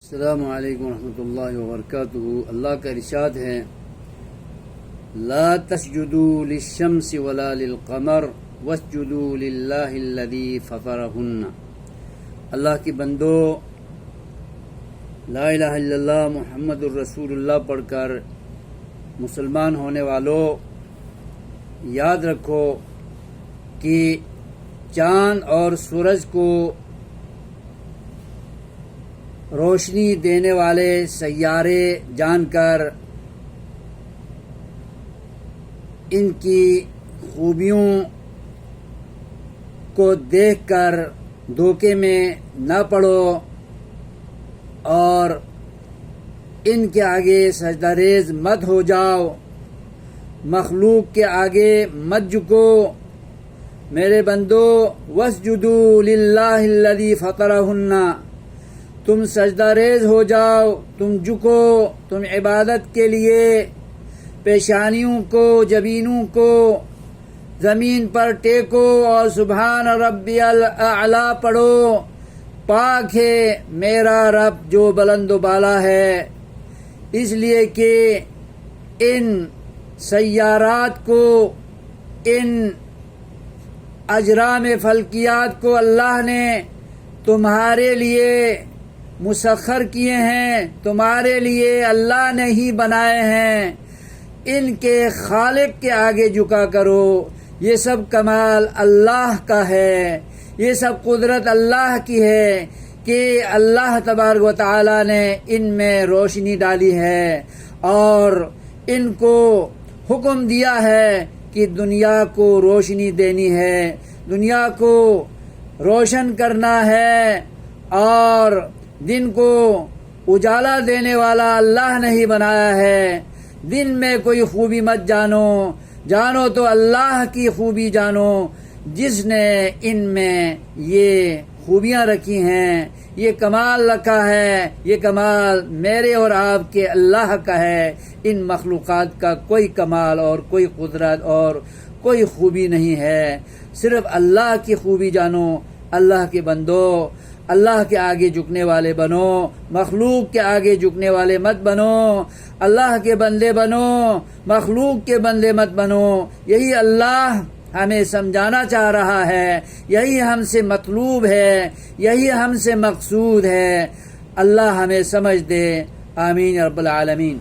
السلام علیکم ورحمۃ اللہ وبرکاتہ۔ اللہ کا ارشاد ہے لا تسجدوا للشمس ولا للقمر واسجدوا للہ الذی فطرہن۔ اللہ کی بندو، لا الہ الا اللہ محمد الرسول اللہ پڑھ کر مسلمان ہونے والوں یاد رکھو کہ چاند اور سورج کو روشنی دینے والے سیارے جان کر ان کی خوبیوں کو دیکھ کر دھوکے میں نہ پڑو اور ان کے آگے سجدہ ریز مت ہو جاؤ، مخلوق کے آگے مت جھکو۔ میرے بندو، واسجدوا للہ الذی فطرہن، تم سجدہ ریز ہو جاؤ، تم جھکو، تم عبادت کے لیے پیشانیوں کو، جبینوں کو زمین پر ٹیکو اور سبحان ربی الاعلی پڑھو۔ پاک ہے میرا رب جو بلند و بالا ہے، اس لیے کہ ان سیارات کو، ان اجرام فلکیات کو اللہ نے تمہارے لیے مسخر کیے ہیں، تمہارے لیے اللہ نے ہی بنائے ہیں۔ ان کے خالق کے آگے جھکا کرو۔ یہ سب کمال اللہ کا ہے، یہ سب قدرت اللہ کی ہے کہ اللہ تبارک و تعالی نے ان میں روشنی ڈالی ہے اور ان کو حکم دیا ہے کہ دنیا کو روشنی دینی ہے، دنیا کو روشن کرنا ہے، اور دن کو اجالا دینے والا اللہ نے ہی بنایا ہے۔ دن میں کوئی خوبی مت جانو، جانو تو اللہ کی خوبی جانو جس نے ان میں یہ خوبیاں رکھی ہیں، یہ کمال رکھا ہے۔ یہ کمال میرے اور آپ کے اللہ کا ہے۔ ان مخلوقات کا کوئی کمال اور کوئی قدرت اور کوئی خوبی نہیں ہے، صرف اللہ کی خوبی جانو۔ اللہ کے بندو، اللہ کے آگے جھکنے والے بنو، مخلوق کے آگے جھکنے والے مت بنو۔ اللہ کے بندے بنو، مخلوق کے بندے مت بنو۔ یہی اللہ ہمیں سمجھانا چاہ رہا ہے، یہی ہم سے مطلوب ہے، یہی ہم سے مقصود ہے۔ اللہ ہمیں سمجھ دے، آمین رب العالمین۔